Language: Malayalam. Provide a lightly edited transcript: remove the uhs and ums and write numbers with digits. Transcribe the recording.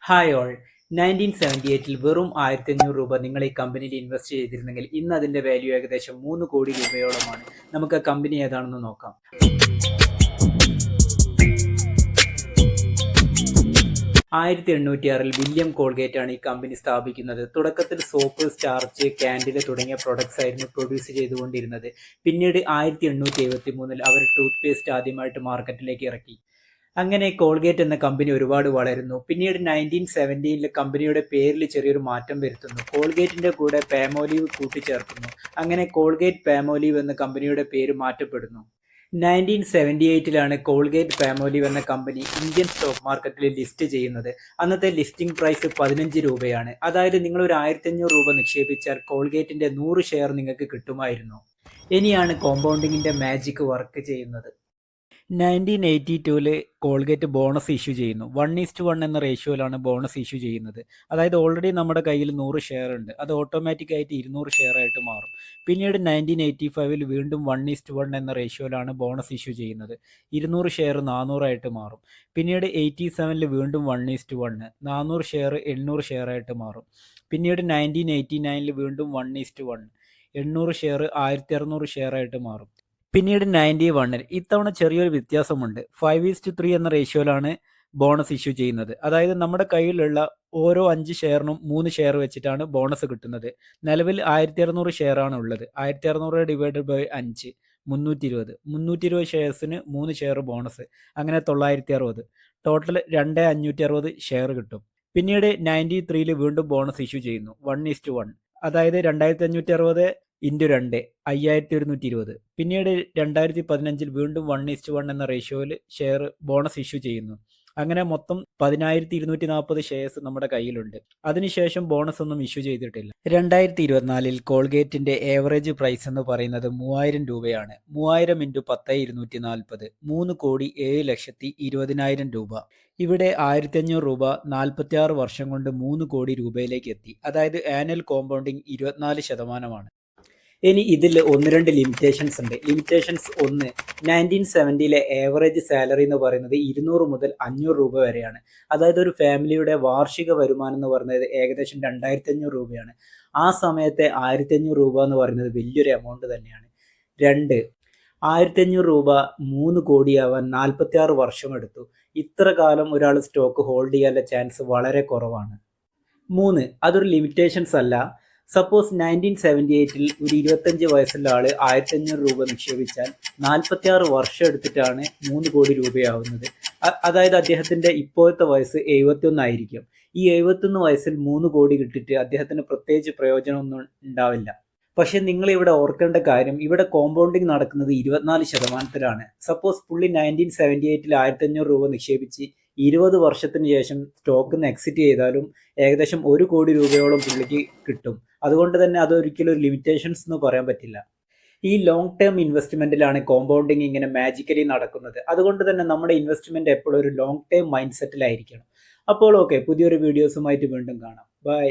Hi all. 1978 വെറും 1500 രൂപ നിങ്ങൾ ഈ കമ്പനിയിൽ ഇൻവെസ്റ്റ് ചെയ്തിരുന്നെങ്കിൽ ഇന്ന് അതിന്റെ വാല്യൂ ഏകദേശം 3 കോടി രൂപയോളമാണ്. നമുക്ക് ആ കമ്പനി ഏതാണെന്ന് നോക്കാം. 1806 വില്യം കോൾഗേറ്റ് ആണ് ഈ കമ്പനി സ്ഥാപിക്കുന്നത്. തുടക്കത്തിൽ സോപ്പ്, സ്റ്റാർച്ച്, കാൻഡിൽ തുടങ്ങിയ പ്രൊഡക്ട്സ് ആയിരുന്നു പ്രൊഡ്യൂസ് ചെയ്തുകൊണ്ടിരുന്നത്. പിന്നീട് 1873 അവർ ടൂത്ത് പേസ്റ്റ് ആദ്യമായിട്ട് മാർക്കറ്റിലേക്ക് ഇറക്കി. അങ്ങനെ കോൾഗേറ്റ് എന്ന കമ്പനി ഒരുപാട് വളരുന്നു. പിന്നീട് 1970 കമ്പനിയുടെ പേരിൽ ചെറിയൊരു മാറ്റം വരുത്തുന്നു. കോൾഗേറ്റിന്റെ കൂടെ പാമോലീവ് കൂട്ടിച്ചേർക്കുന്നു. അങ്ങനെ കോൾഗേറ്റ് പാമോലീവ് എന്ന കമ്പനിയുടെ പേര് മാറ്റപ്പെടുന്നു. 1978 കോൾഗേറ്റ് പാമോലീവ് എന്ന കമ്പനി ഇന്ത്യൻ സ്റ്റോക്ക് മാർക്കറ്റിൽ ലിസ്റ്റ് ചെയ്യുന്നത്. അന്നത്തെ ലിസ്റ്റിംഗ് പ്രൈസ് 15 രൂപയാണ്. അതായത് നിങ്ങൾ ഒരു 1500 രൂപ നിക്ഷേപിച്ചാൽ കോൾഗേറ്റിന്റെ 100 ഷെയർ നിങ്ങൾക്ക് കിട്ടുമായിരുന്നു. ഇനിയാണ് കോമ്പൗണ്ടിങ്ങിന്റെ മാജിക് വർക്ക് ചെയ്യുന്നത്. 1982 കോൾഗേറ്റ് ബോണസ് ഇഷ്യൂ ചെയ്യുന്നു. 1:1 എന്ന റേഷ്യോയിലാണ് ബോണസ് ഇഷ്യൂ ചെയ്യുന്നത്. അതായത് ഓൾറെഡി നമ്മുടെ കയ്യിൽ 100 ഷെയർ ഉണ്ട്, അത് ഓട്ടോമാറ്റിക്കായിട്ട് 200 ഷെയർ ആയിട്ട് മാറും. പിന്നീട് 1985 വീണ്ടും 1:1 എന്ന റേഷ്യോയിലാണ് ബോണസ് ഇഷ്യൂ ചെയ്യുന്നത്. 200 ഷെയർ 400 ആയിട്ട് മാറും. പിന്നീട് 87 വീണ്ടും 1:1, 400 ഷെയർ 800 ഷെയർ ആയിട്ട് മാറും. പിന്നീട് 1989 വീണ്ടും 1:1, 800 ഷെയർ 1600 ഷെയർ ആയിട്ട് മാറും. പിന്നീട് 91 ഇത്തവണ ചെറിയൊരു വ്യത്യാസമുണ്ട്. 5:3 എന്ന റേഷ്യോയിലാണ് ബോണസ് ഇഷ്യൂ ചെയ്യുന്നത്. അതായത് നമ്മുടെ കയ്യിലുള്ള ഓരോ 5 ഷെയറിനും 3 ഷെയർ വെച്ചിട്ടാണ് ബോണസ് കിട്ടുന്നത്. നിലവിൽ 1600 ഷെയർ ആണ് ഉള്ളത്. 1600 ഡിവൈഡഡ് ബൈ 5 320. 320 ഷെയർസിന് 3 ഷെയർ ബോണസ്, അങ്ങനെ 960. ടോട്ടൽ 2560 ഷെയർ കിട്ടും. പിന്നീട് 93 വീണ്ടും ബോണസ് ഇഷ്യൂ ചെയ്യുന്നു. 1:1, അതായത് 2560 ഇൻറ്റു 2 5120. പിന്നീട് 2015 വീണ്ടും 1:1 എന്ന റേഷ്യോയിൽ ഷെയർ ബോണസ് ഇഷ്യൂ ചെയ്യുന്നു. അങ്ങനെ മൊത്തം 10240 ഷെയർസ് നമ്മുടെ കയ്യിലുണ്ട്. അതിനുശേഷം ബോണസ് ഒന്നും ഇഷ്യൂ ചെയ്തിട്ടില്ല. 2024 കോൾഗേറ്റിന്റെ ഏവറേജ് പ്രൈസ് എന്ന് പറയുന്നത് 3000 രൂപയാണ്. 3000 ഇൻറ്റു 10 240, 3,07,20,000 രൂപ. ഇവിടെ 1500 രൂപ 46 വർഷം കൊണ്ട് 3 കോടി രൂപയിലേക്ക് എത്തി. അതായത് ആനുവൽ കോമ്പൗണ്ടിങ് 24%. ഇനി ഇതിൽ 1-2 ലിമിറ്റേഷൻസ് ഉണ്ട്. ലിമിറ്റേഷൻസ് 1, 1970 ഏവറേജ് സാലറി എന്ന് പറയുന്നത് 200 മുതൽ 500 രൂപ വരെയാണ്. അതായത് ഒരു ഫാമിലിയുടെ വാർഷിക വരുമാനം എന്ന് പറയുന്നത് ഏകദേശം 2500 രൂപയാണ്. ആ സമയത്തെ 1500 രൂപ എന്ന് പറയുന്നത് വലിയൊരു എമൗണ്ട് തന്നെയാണ്. 2, 1500 രൂപ 3 കോടിയാവാൻ 46 വർഷം എടുത്തു. ഇത്ര കാലം ഒരാൾ സ്റ്റോക്ക് ഹോൾഡ് ചെയ്യാനുള്ള ചാൻസ് വളരെ കുറവാണ്. 3, അതൊരു ലിമിറ്റേഷൻസ് അല്ല. സപ്പോസ് 1978 ഒരു 25 വയസ്സുള്ള ആൾ 1500 രൂപ നിക്ഷേപിച്ചാൽ 46 വർഷം എടുത്തിട്ടാണ് 3 കോടി രൂപയാവുന്നത്. അതായത് അദ്ദേഹത്തിൻ്റെ ഇപ്പോഴത്തെ വയസ്സ് 71 ആയിരിക്കും. ഈ 71 വയസ്സിൽ 3 കോടി കിട്ടിയിട്ട് അദ്ദേഹത്തിന് പ്രത്യേകിച്ച് പ്രയോജനമൊന്നും ഉണ്ടാവില്ല. പക്ഷെ നിങ്ങൾ ഇവിടെ ഓർക്കേണ്ട കാര്യം, ഇവിടെ കോമ്പൗണ്ടിങ് നടക്കുന്നത് 24%. സപ്പോസ് പുള്ളി 1978 1500 രൂപ നിക്ഷേപിച്ച് 20 വർഷത്തിന് ശേഷം സ്റ്റോക്കിൽ നിന്ന് എക്സിറ്റ് ചെയ്താലും ഏകദേശം 1 കോടി രൂപയോളം പുള്ളിക്ക് കിട്ടും. അതുകൊണ്ട് തന്നെ അതൊരിക്കലും ഒരു ലിമിറ്റേഷൻസ് എന്ന് പറയാൻ പറ്റില്ല. ഈ ലോങ് ടേം ഇൻവെസ്റ്റ്മെന്റിലാണ് കോമ്പൗണ്ടിങ് ഇങ്ങനെ മാജിക്കലി നടക്കുന്നത്. അതുകൊണ്ട് തന്നെ നമ്മുടെ ഇൻവെസ്റ്റ്മെന്റ് എപ്പോഴും ഒരു ലോങ് ടേം മൈൻഡ് സെറ്റിലായിരിക്കണം. അപ്പോൾ ഓക്കെ, പുതിയൊരു വീഡിയോസുമായിട്ട് വീണ്ടും കാണാം. ബൈ.